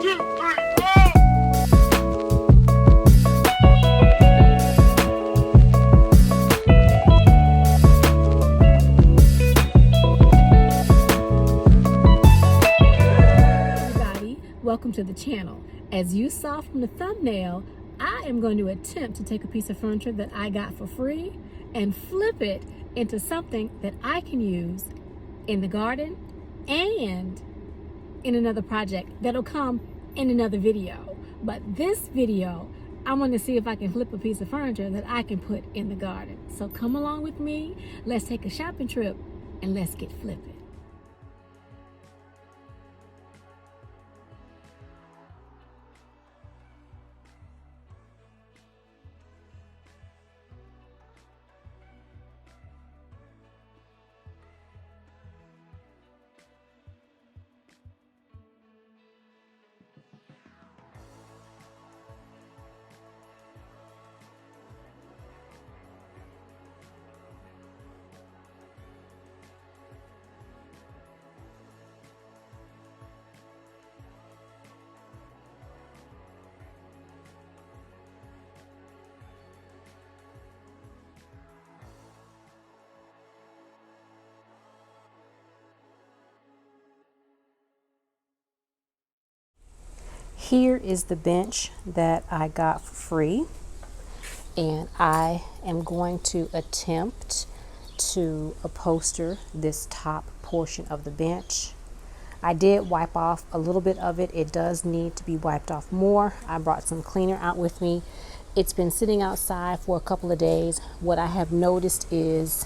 Welcome to the channel. As you saw from the thumbnail, I am going to attempt to take a piece of furniture that I got for free and flip it into something that I can use in the garden and in another project that'll come in another video. But this video, I'm going to see if I can flip a piece of furniture that I can put in the garden. So come along with me, let's take a shopping trip and let's get flipping. Here is the bench that I got for free, and I am going to attempt to upholster this top portion of the bench. I did wipe off a little bit of it. It does need to be wiped off more. I brought some cleaner out with me. It's been sitting outside for a couple of days. What I have noticed is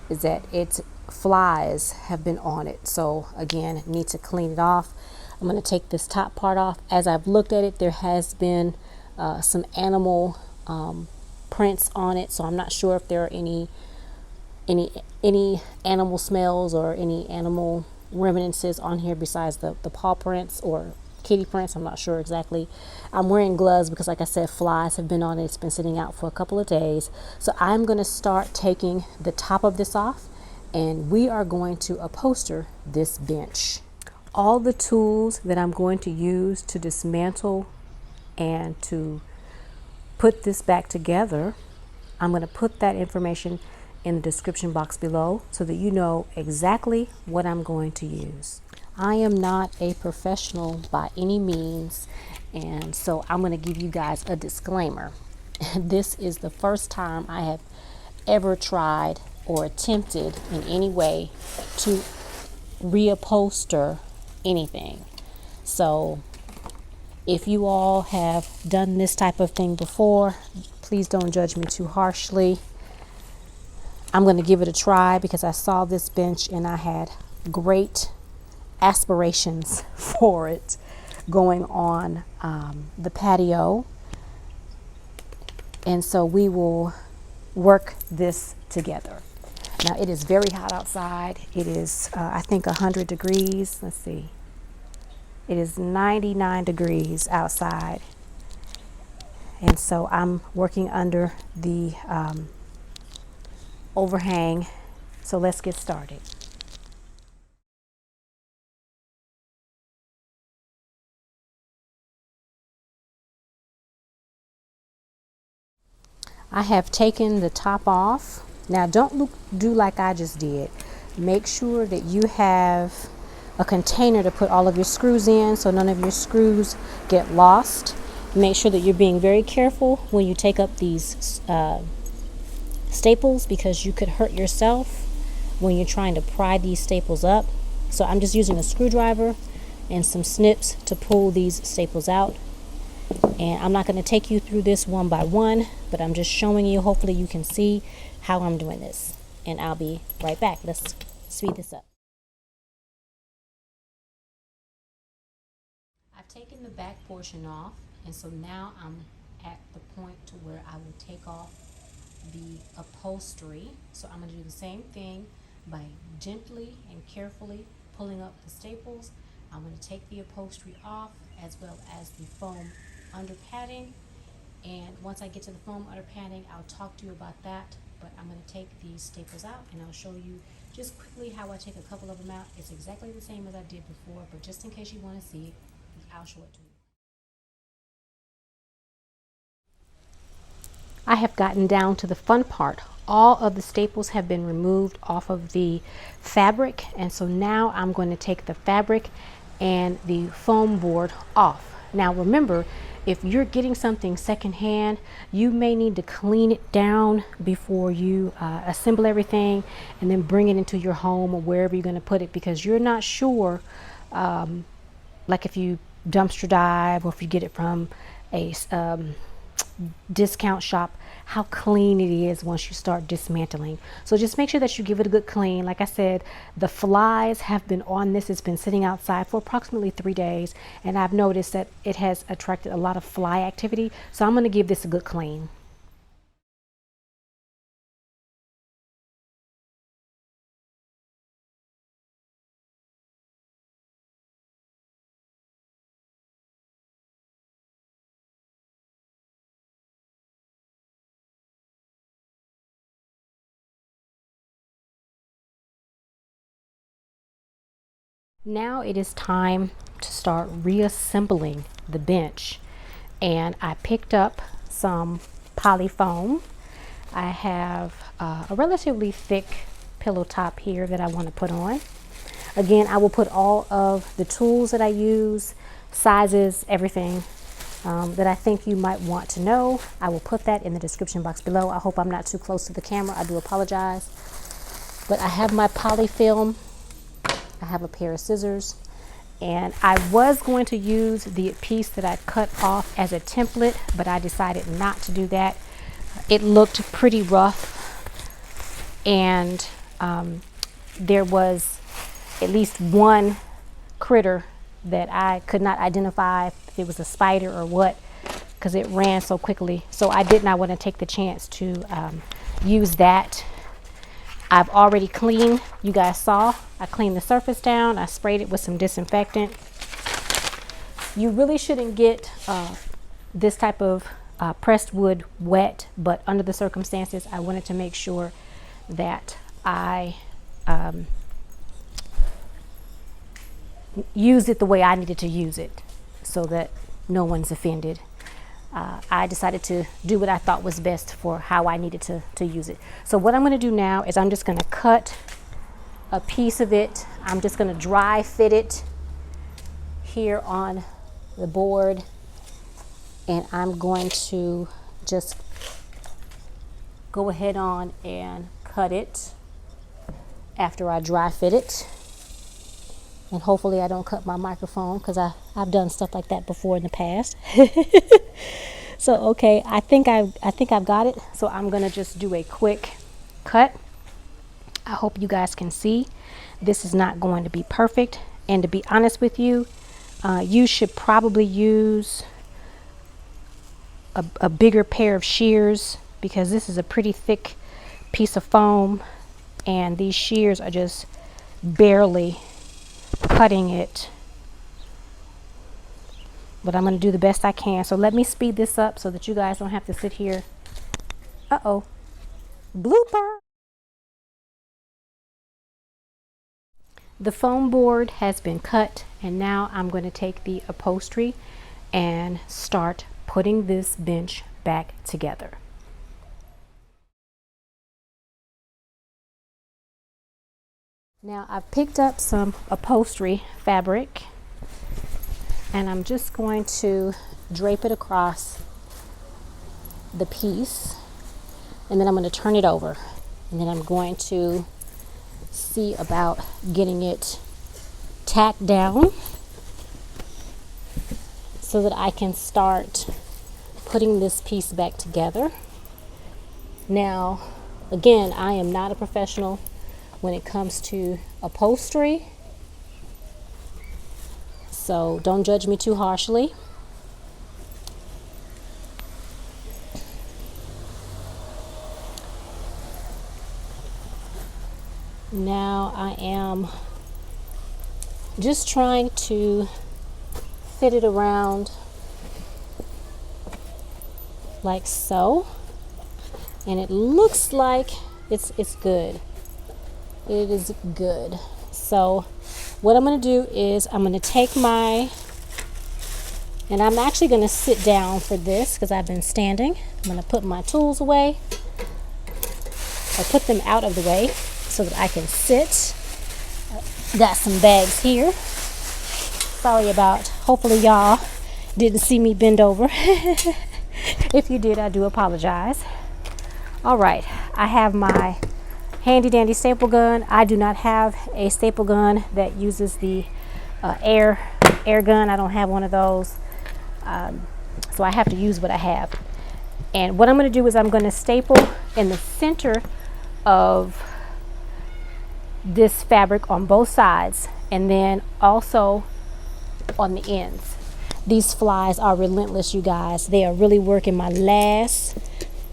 that its flies have been on it. So again, need to clean it off. I'm going to take this top part off. As I've looked at it, there has been some animal prints on it, so I'm not sure if there are any animal smells or any animal remnants on here besides the paw prints or kitty prints. I'm not sure exactly. I'm wearing gloves because, like I said, flies have been on it. It's been sitting out for a couple of days. So I'm going to start taking the top of this off, and we are going to upholster this bench. All the tools that I'm going to use to dismantle and to put this back together, I'm going to put that information in the description box below so that you know exactly what I'm going to use. I am not a professional by any means, and so I'm going to give you guys a disclaimer. This is the first time I have ever tried or attempted in any way to reupholster anything. So if you all have done this type of thing before, please don't judge me too harshly. I'm going to give it a try because I saw this bench and I had great aspirations for it going on the patio, and so we will work this together. Now it is very hot outside. It is I think 100 degrees. Let's see. It is 99 degrees outside. And so I'm working under the overhang. So let's get started. I have taken the top off. Now don't do like I just did. Make sure that you have a container to put all of your screws in so none of your screws get lost. Make sure that you're being very careful when you take up these staples because you could hurt yourself when you're trying to pry these staples up. So I'm just using a screwdriver and some snips to pull these staples out. And I'm not going to take you through this one by one, but I'm just showing you, hopefully you can see how I'm doing this. And I'll be right back. Let's speed this up. I've taken the back portion off, and so now I'm at the point to where I will take off the upholstery. So I'm going to do the same thing by gently and carefully pulling up the staples. I'm going to take the upholstery off as well as the foam under padding, and once I get to the foam under padding, I'll talk to you about that. But I'm going to take these staples out and I'll show you just quickly how I take a couple of them out. It's exactly the same as I did before, but just in case you want to see it, I'll show it to you. I have gotten down to the fun part. All of the staples have been removed off of the fabric, and so now I'm going to take the fabric and the foam board off. Now remember, if you're getting something secondhand, you may need to clean it down before you assemble everything and then bring it into your home or wherever you're going to put it, because you're not sure, like if you dumpster dive or if you get it from a discount shop, how clean it is once you start dismantling. So just make sure that you give it a good clean. Like I said, the flies have been on this. It's been sitting outside for approximately 3 days, and I've noticed that it has attracted a lot of fly activity. So I'm going to give this a good clean. Now it is time to start reassembling the bench, and I picked up some poly foam. I have a relatively thick pillow top here that I want to put on. Again, I will put all of the tools that I use, sizes, everything that I think you might want to know. I will put that in the description box below. I hope I'm not too close to the camera. I do apologize. But I have my poly film. I have a pair of scissors, and I was going to use the piece that I cut off as a template, but I decided not to do that. It looked pretty rough, and there was at least one critter that I could not identify if it was a spider or what, because it ran so quickly. So I did not want to take the chance to use that. I've already cleaned, you guys saw, I cleaned the surface down, I sprayed it with some disinfectant. You really shouldn't get this type of pressed wood wet, but under the circumstances, I wanted to make sure that I used it the way I needed to use it so that no one's offended. I decided to do what I thought was best for how I needed to use it. So what I'm going to do now is I'm just going to cut a piece of it. I'm just going to dry fit it here on the board, and I'm going to just go ahead on and cut it after I dry fit it. And hopefully I don't cut my microphone, because I've done stuff like that before in the past. So okay, I think I've got it. So I'm gonna just do a quick cut. I hope you guys can see. This is not going to be perfect, and to be honest with you, you should probably use a bigger pair of shears, because this is a pretty thick piece of foam, and these shears are just barely cutting it. But I'm going to do the best I can. So let me speed this up so that you guys don't have to sit here. Uh-oh. Blooper. The foam board has been cut, and now I'm going to take the upholstery and start putting this bench back together. Now I've picked up some upholstery fabric, and I'm just going to drape it across the piece, and then I'm going to turn it over, and then I'm going to see about getting it tacked down so that I can start putting this piece back together. Now, again, I am not a professional when it comes to upholstery, so don't judge me too harshly. Now I am just trying to fit it around like so, and it looks like it's good. It is good. So what I'm going to do is I'm going to take my And I'm actually going to sit down for this because I've been standing. I'm going to put my tools away, or put them out of the way so that I can sit. Got some bags here. Sorry about, hopefully y'all didn't see me bend over. If you did, I do apologize. All right, I have my handy dandy staple gun. I do not have a staple gun that uses the air gun. I don't have one of those. So I have to use what I have. And what I'm going to do is I'm going to staple in the center of this fabric on both sides, and then also on the ends. These flies are relentless, you guys. They are really working my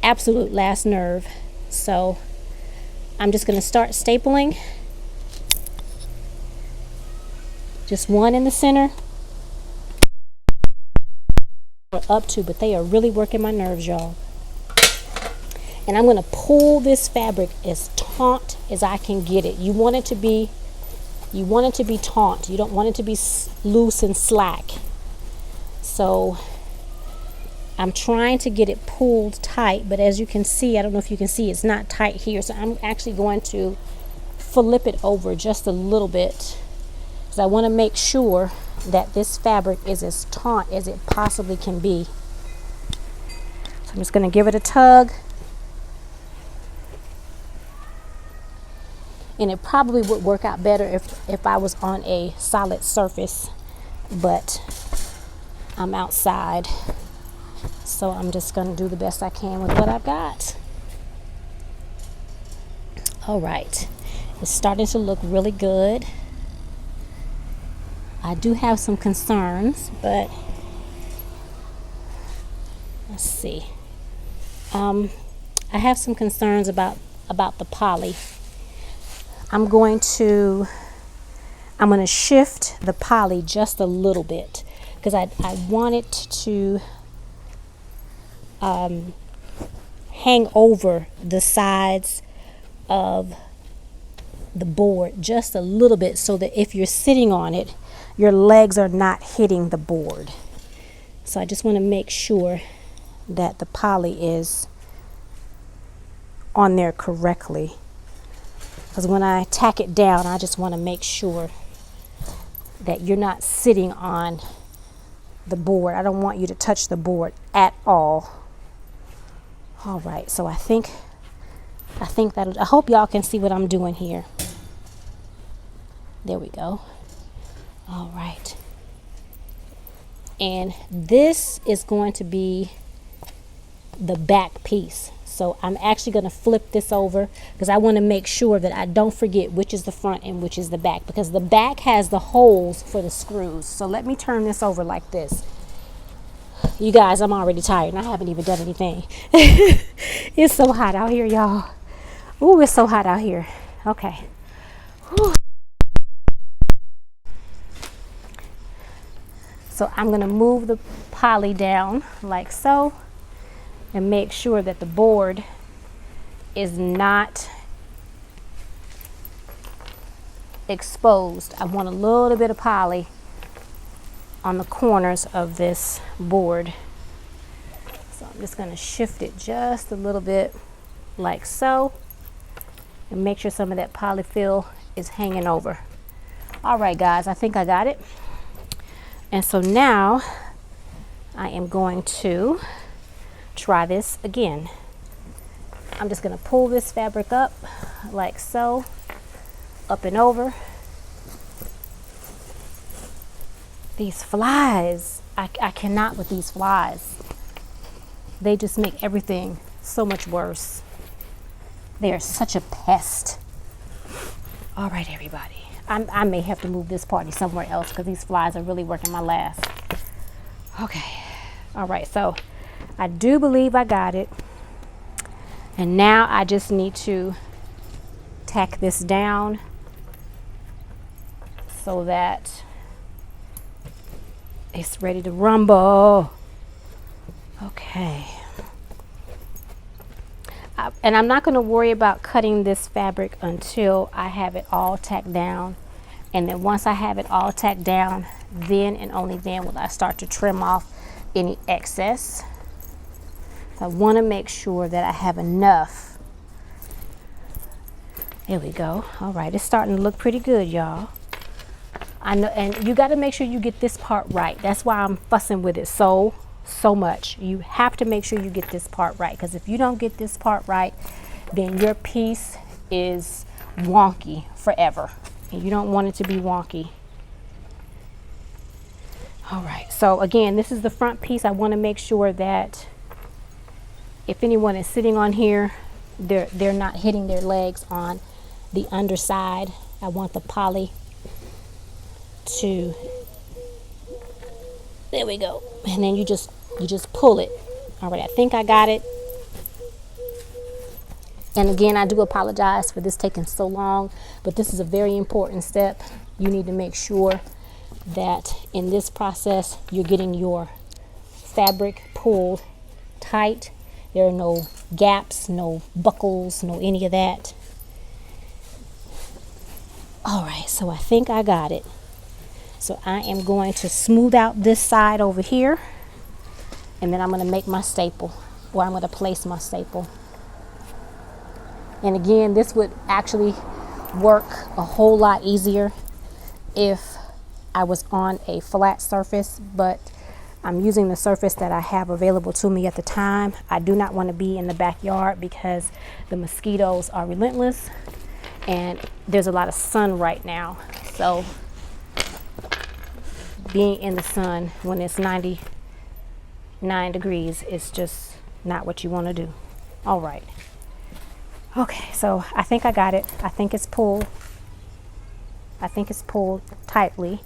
absolute last nerve. So I'm just going to start stapling. Just one in the center. Up to, but they are really working my nerves, y'all. And I'm going to pull this fabric as taut as I can get it. You want it to be taut. You don't want it to be loose and slack. So I'm trying to get it pulled tight, but as you can see, I don't know if you can see, it's not tight here. So I'm actually going to flip it over just a little bit because I want to make sure that this fabric is as taut as it possibly can be. So I'm just going to give it a tug. And it probably would work out better if I was on a solid surface, but I'm outside, so I'm just going to do the best I can with what I've got. All right, it's starting to look really good. I do have some concerns, but let's see. I have some concerns about the poly. I'm going to shift the poly just a little bit because I want it to hang over the sides of the board just a little bit so that if you're sitting on it, your legs are not hitting the board. So I just want to make sure that the poly is on there correctly. Because when I tack it down, I just want to make sure that you're not sitting on the board. I don't want you to touch the board at all. All right, so I think that, I hope y'all can see what I'm doing here. There we go. All right. And this is going to be the back piece. So I'm actually going to flip this over because I want to make sure that I don't forget which is the front and which is the back, because the back has the holes for the screws. So let me turn this over like this. You guys, I'm already tired and I haven't even done anything. It's so hot out here, y'all. Ooh, it's so hot out here. Okay. Whew. So I'm going to move the poly down like so and make sure that the board is not exposed. I want a little bit of poly on the corners of this board. So I'm just going to shift it just a little bit like so and make sure some of that polyfill is hanging over. All right, guys, I think I got it. And so now I am going to try this again. I'm just going to pull this fabric up like so, up and over. These flies, I cannot with these flies. They just make everything so much worse. They are such a pest. All right, everybody. I may have to move this party somewhere else because these flies are really working my last. Okay. All right, so I do believe I got it. And now I just need to tack this down so that it's ready to rumble. Okay. And I'm not going to worry about cutting this fabric until I have it all tacked down. And then once I have it all tacked down, then and only then will I start to trim off any excess. I want to make sure that I have enough. There we go. All right, it's starting to look pretty good, y'all. I know, and you got to make sure you get this part right. That's why I'm fussing with it so much. You have to make sure you get this part right, because if you don't get this part right, then your piece is wonky forever, and you don't want it to be wonky. All right, so again, this is the front piece. I want to make sure that if anyone is sitting on here, they're not hitting their legs on the underside. I want the poly to, there we go, and then you just pull it. All right, I think I got it. And again, I do apologize for this taking so long, but this is a very important step. You need to make sure that in this process you're getting your fabric pulled tight. There are no gaps, no buckles, no any of that. All right, so I think I got it. So I am going to smooth out this side over here, and then I'm going to make my staple, or I'm going to place my staple. And again, this would actually work a whole lot easier if I was on a flat surface, but I'm using the surface that I have available to me at the time. I do not want to be in the backyard because the mosquitoes are relentless and there's a lot of sun right now. So being in the sun when it's 99 degrees is just not what you want to do. All right. Okay, so I think I got it. I think it's pulled. I think it's pulled tightly.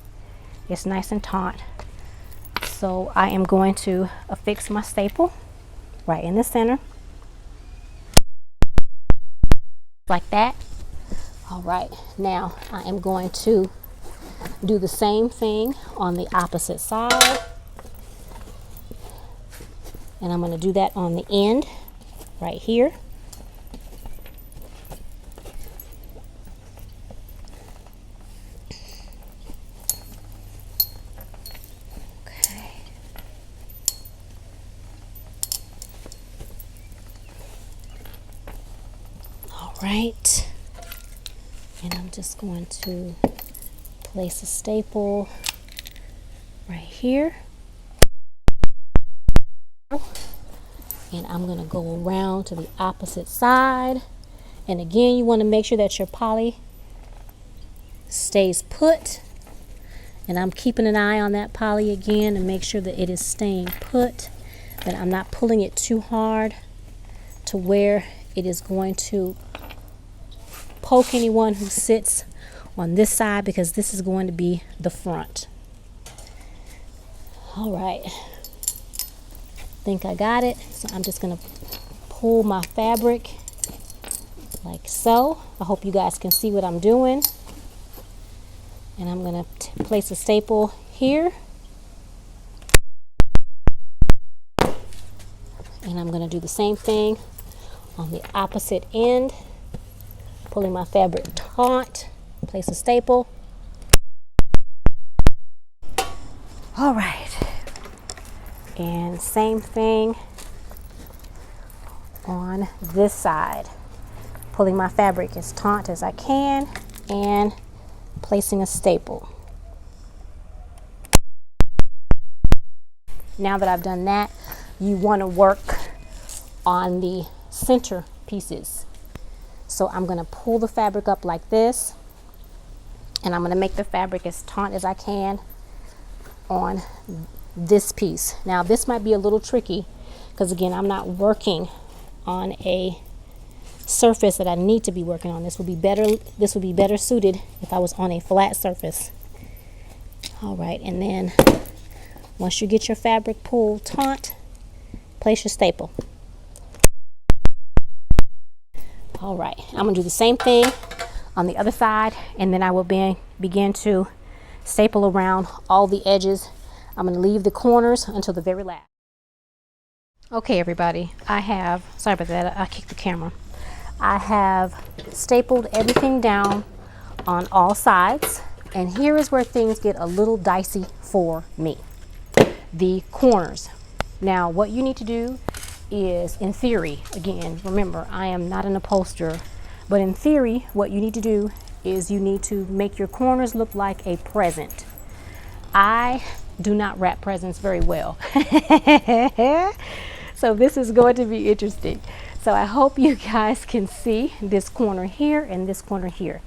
It's nice and taut. So I am going to affix my staple right in the center, like that. All right, now I am going to do the same thing on the opposite side, and I'm going to do that on the end right here. Right, and I'm just going to place a staple right here, and I'm going to go around to the opposite side. And again, you want to make sure that your poly stays put, and I'm keeping an eye on that poly again to make sure that it is staying put, that I'm not pulling it too hard to where it is going to poke anyone who sits on this side, because this is going to be the front. All right, think I got it. So I'm just going to pull my fabric like so. I hope you guys can see what I'm doing. And I'm going to place a staple here, and I'm going to do the same thing on the opposite end. Pulling my fabric taut, place a staple. All right, and same thing on this side. Pulling my fabric as taut as I can and placing a staple. Now that I've done that, you want to work on the center pieces. So I'm going to pull the fabric up like this, and I'm going to make the fabric as taut as I can on this piece. Now this might be a little tricky because again, I'm not working on a surface that I need to be working on. This would be better suited if I was on a flat surface. All right, and then once you get your fabric pulled taut, place your staple. All right, I'm gonna do the same thing on the other side, and then I will begin to staple around all the edges. I'm gonna leave the corners until the very last. Okay, everybody, sorry about that, I kicked the camera. I have stapled everything down on all sides. And here is where things get a little dicey for me. The corners. Now, what you need to do is, in theory, again, remember, I am not an upholsterer, but in theory, what you need to do is you need to make your corners look like a present. I do not wrap presents very well. So this is going to be interesting. So I hope you guys can see this corner here and this corner here.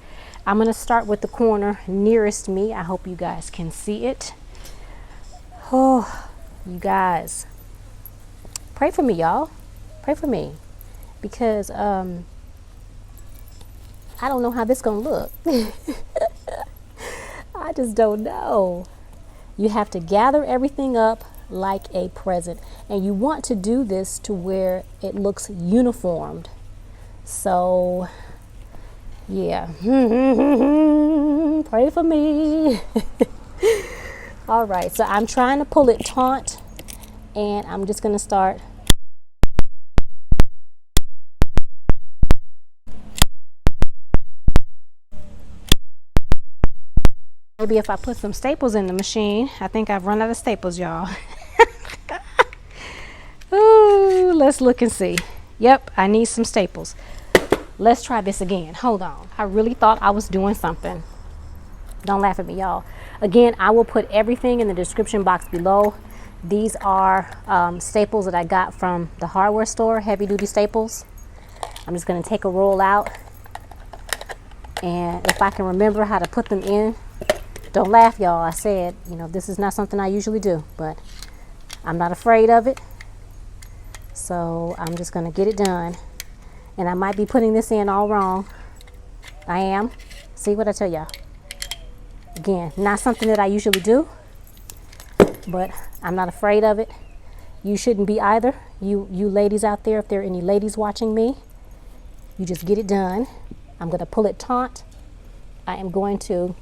I'm going to start with the corner nearest me. I hope you guys can see it. Oh, you guys, pray for me, y'all. Pray for me, because I don't know how this gonna look. I just don't know. You have to gather everything up like a present, and you want to do this to where it looks uniformed. So yeah. Pray for me. All right, so I'm trying to pull it taut, and I'm just gonna start. Maybe if I put some staples in the machine. I think I've run out of staples, y'all. Ooh, let's look and see. Yep, I need some staples. Let's try this again. Hold on. I really thought I was doing something. Don't laugh at me, y'all. Again, I will put everything in the description box below. These are staples that I got from the hardware store, heavy duty staples. I'm just going to take a roll out, and if I can remember how to put them in. Don't laugh, y'all. I said, you know, this is not something I usually do, but I'm not afraid of it. So I'm just going to get it done. And I might be putting this in all wrong. I am. See what I tell y'all? Again, not something that I usually do, but I'm not afraid of it. You shouldn't be either. You ladies out there, if there are any ladies watching me, you just get it done. I'm going to pull it taut. I am going to,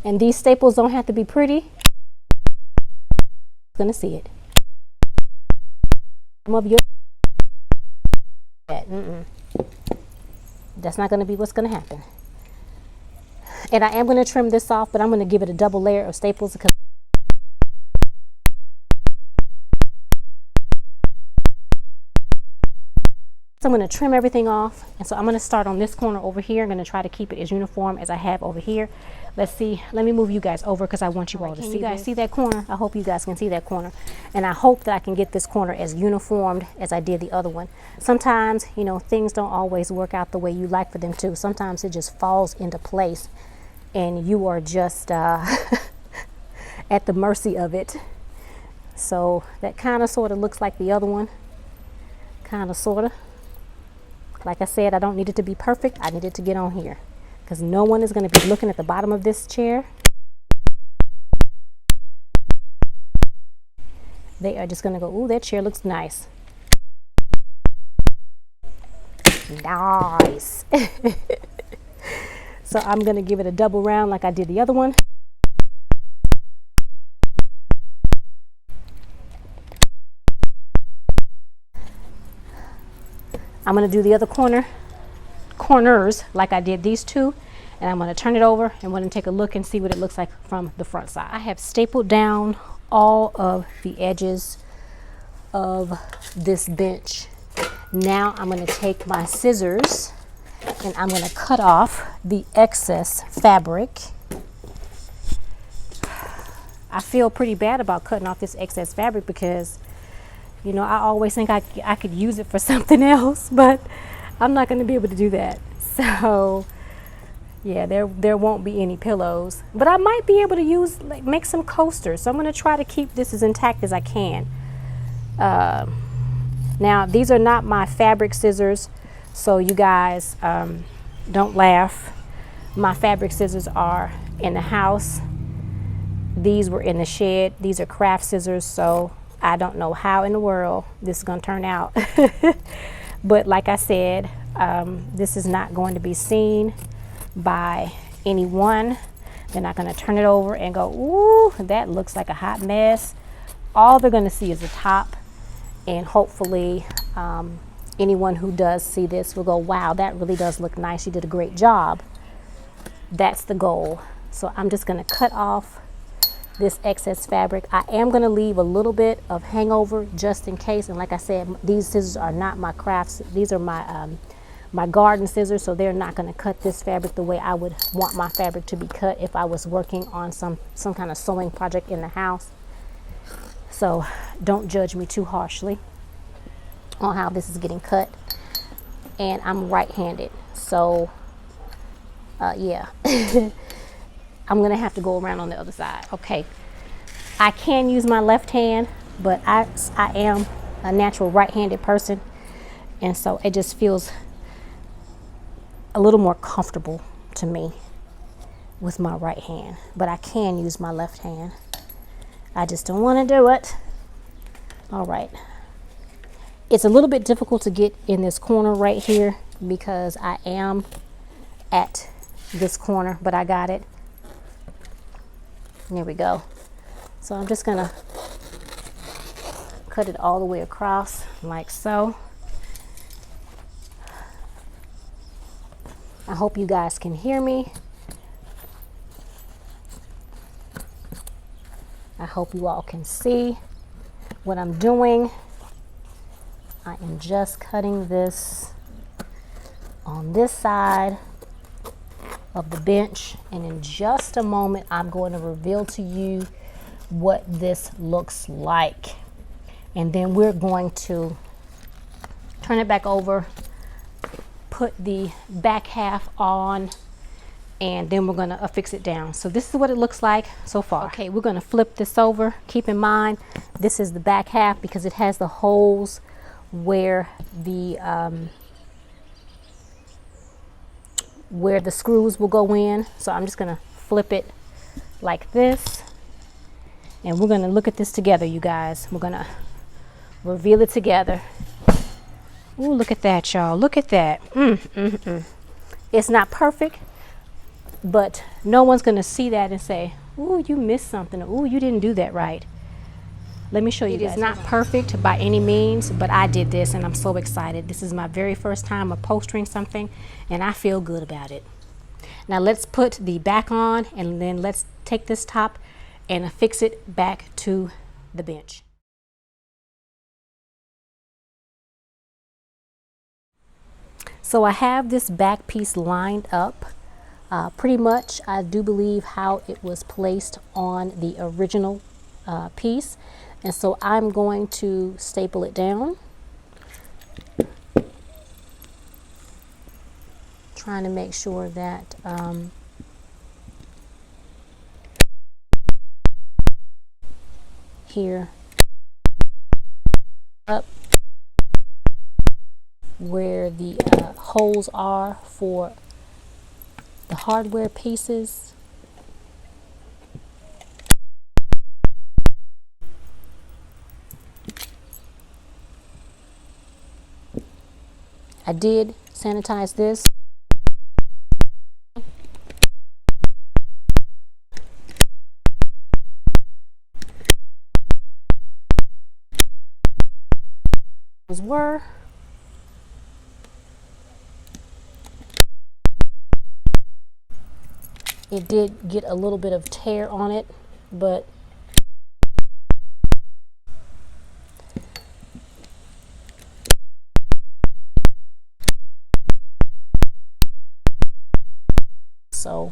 and these staples don't have to be pretty. I'm going to see it. Some of your that's not going to be what's going to happen. And I am going to trim this off, but I'm going to give it a double layer of staples because so I'm going to trim everything off. And so I'm going to start on this corner over here. I'm going to try to keep it as uniform as I have over here. Let's see. Let me move you guys over because I want you all to see. You guys see that corner? I hope you guys can see that corner. And I hope that I can get this corner as uniformed as I did the other one. Sometimes, you know, things don't always work out the way you like for them to. Sometimes it just falls into place and you are just at the mercy of it. So that kind of sort of looks like the other one. Kind of sort of. Like I said, I don't need it to be perfect. I need it to get on here because no one is going to be looking at the bottom of this chair. They are just going to go, ooh, that chair looks nice. Nice. So I'm going to give it a double round like I did the other one. I'm going to do the other corners like I did these two, and I'm going to turn it over and want to take a look and see what it looks like from the front side. I have stapled down all of the edges of this bench. Now I'm going to take my scissors and I'm going to cut off the excess fabric. I feel pretty bad about cutting off this excess fabric because, you know, I always think I could use it for something else, but I'm not going to be able to do that. So yeah, there won't be any pillows, but I might be able to use, like, make some coasters. So I'm going to try to keep this as intact as I can. Now these are not my fabric scissors, so you guys don't laugh. My fabric scissors are in the house. These were in the shed. These are craft scissors, so I don't know how in the world this is going to turn out. But like I said, this is not going to be seen by anyone. They're not going to turn it over and go, ooh, that looks like a hot mess. All they're going to see is the top, and hopefully anyone who does see this will go, wow, that really does look nice. You did a great job. that's the goal. So I'm just going to cut off this excess fabric. I am going to leave a little bit of hangover just in case. And like I said, these scissors are not my crafts. These are my my garden scissors, so they're not going to cut this fabric the way I would want my fabric to be cut if I was working on some kind of sewing project in the house. So don't judge me too harshly on how this is getting cut. And I'm right-handed, so yeah. I'm gonna have to go around on the other side. Okay, I can use my left hand, but I am a natural right-handed person, and so it just feels a little more comfortable to me with my right hand, but I can use my left hand. I just don't want to do it. All right, it's a little bit difficult to get in this corner right here because I am at this corner, but I got it. There we go. So I'm just gonna cut it all the way across like so. I hope you guys can hear me. I hope you all can see what I'm doing. I am just cutting this on this side of the bench, and in just a moment I'm going to reveal to you what this looks like, and then we're going to turn it back over, put the back half on, and then we're going to affix it down. So this is what it looks like so far. Okay, we're going to flip this over. Keep in mind this is the back half because it has the holes where the screws will go in. So I'm just gonna flip it like this, and we're gonna look at this together, you guys. We're gonna reveal it together. Ooh, look at that, y'all. Look at that. It's not perfect, but no one's gonna see that and say, ooh, you missed something. Ooh, you didn't do that right. Let me show you guys. It is not perfect by any means, but I did this and I'm so excited. This is my very first time upholstering something and I feel good about it. Now let's put the back on, and then let's take this top and affix it back to the bench. So I have this back piece lined up pretty much, I do believe, how it was placed on the original piece. And so I'm going to staple it down, trying to make sure that here up where the holes are for the hardware pieces. I did sanitize this. Were it did get a little bit of tear on it, but so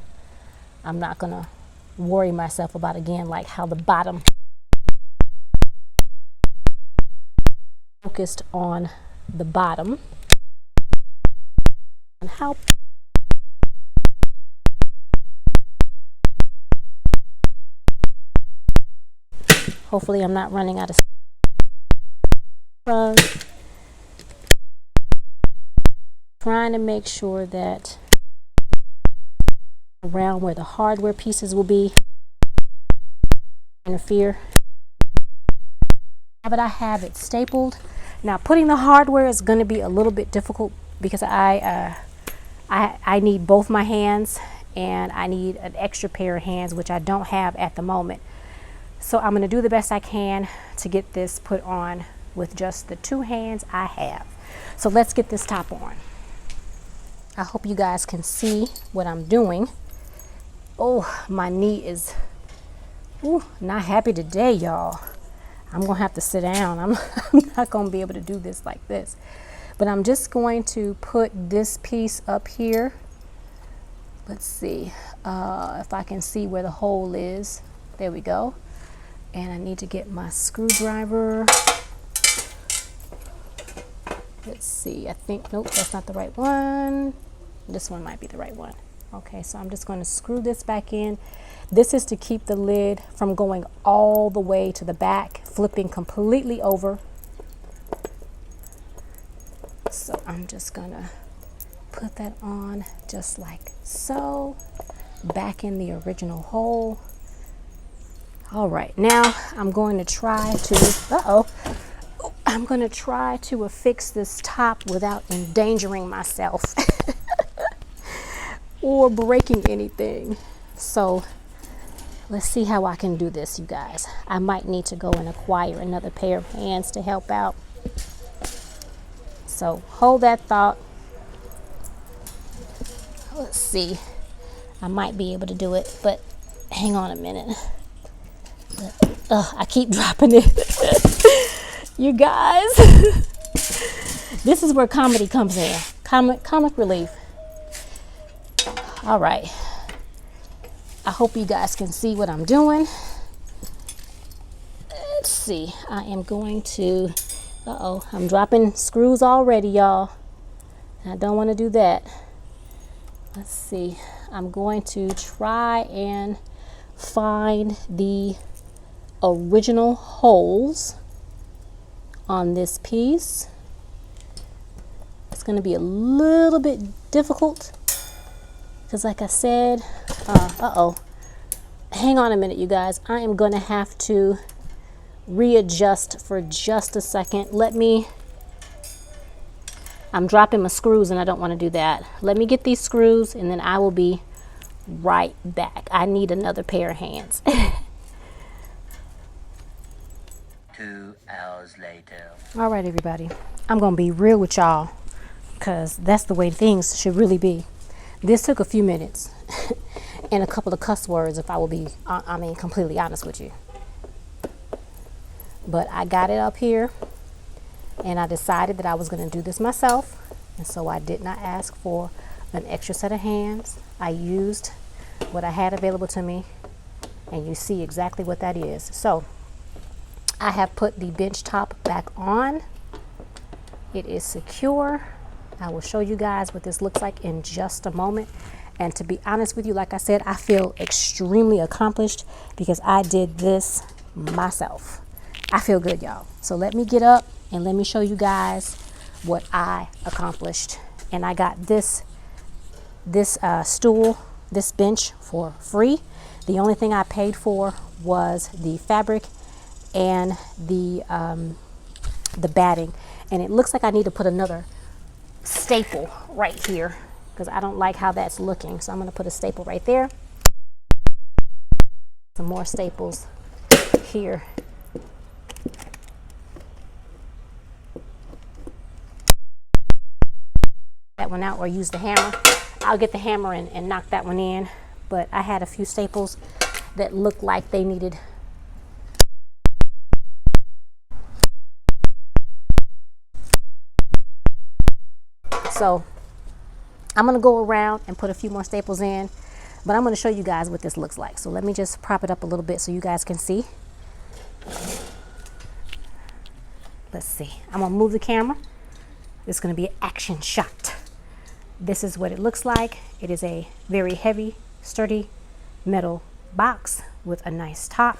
I'm not gonna worry myself about, again, like how the bottom focused on the bottom and how hopefully I'm not running out of trying to make sure that around where the hardware pieces will be interfere. But I have it stapled. Now putting the hardware is going to be a little bit difficult because I need both my hands, and I need an extra pair of hands, which I don't have at the moment. So I'm going to do the best I can to get this put on with just the two hands I have. So let's get this top on. I hope you guys can see what I'm doing. Oh, my knee is not happy today, y'all. I'm gonna have to sit down. I'm not gonna be able to do this like this. But I'm just going to put this piece up here. Let's see if I can see where the hole is. There we go. And I need to get my screwdriver. Let's see, I think, nope, that's not the right one. This one might be the right one. Okay, so I'm just going to screw this back in. This is to keep the lid from going all the way to the back, flipping completely over. So I'm just gonna put that on just like so, back in the original hole. All right, now I'm going to try to, I'm gonna try to affix this top without endangering myself or breaking anything. So let's see how I can do this, you guys. I might need to go and acquire another pair of hands to help out. So hold that thought. Let's see. I might be able to do it, but hang on a minute. I keep dropping it. You guys. This is where comedy comes in. Comic relief. All right. I hope you guys can see what I'm doing. Let's see. I am going to, I'm dropping screws already, y'all. I don't want to do that. Let's see. I'm going to try and find the original holes on this piece. It's going to be a little bit difficult because, like I said, hang on a minute, you guys. I am going to have to readjust for just a second. I'm dropping my screws and I don't want to do that. Let me get these screws and then I will be right back. I need another pair of hands. 2 hours later. All right, everybody. I'm going to be real with y'all because that's the way things should really be. This took a few minutes and a couple of cuss words, if I will be, completely honest with you. But I got it up here and I decided that I was going to do this myself. And so I did not ask for an extra set of hands. I used what I had available to me and you see exactly what that is. So I have put the bench top back on. It is secure. I will show you guys what this looks like in just a moment. And to be honest with you, like I said, I feel extremely accomplished because I did this myself. I feel good, y'all. So let me get up and let me show you guys what I accomplished. And I got this stool, this bench for free. The only thing I paid for was the fabric and the batting. And it looks like I need to put another staple right here because I don't like how that's looking. So I'm going to put a staple right there. Some more staples here. That one out or use the hammer. I'll get the hammer and knock that one in. But I had a few staples that looked like they needed so I'm going to go around and put a few more staples in, but I'm going to show you guys what this looks like. So let me just prop it up a little bit so you guys can see. Let's see. I'm going to move the camera. This is going to be an action shot. This is what it looks like. It is a very heavy, sturdy metal box with a nice top.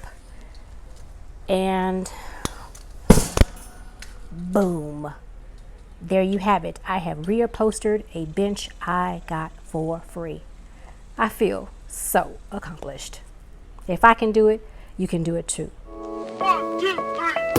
And boom. There you have it. I have reupholstered a bench I got for free. I feel so accomplished. If I can do it, you can do it too. 1, 2, 3.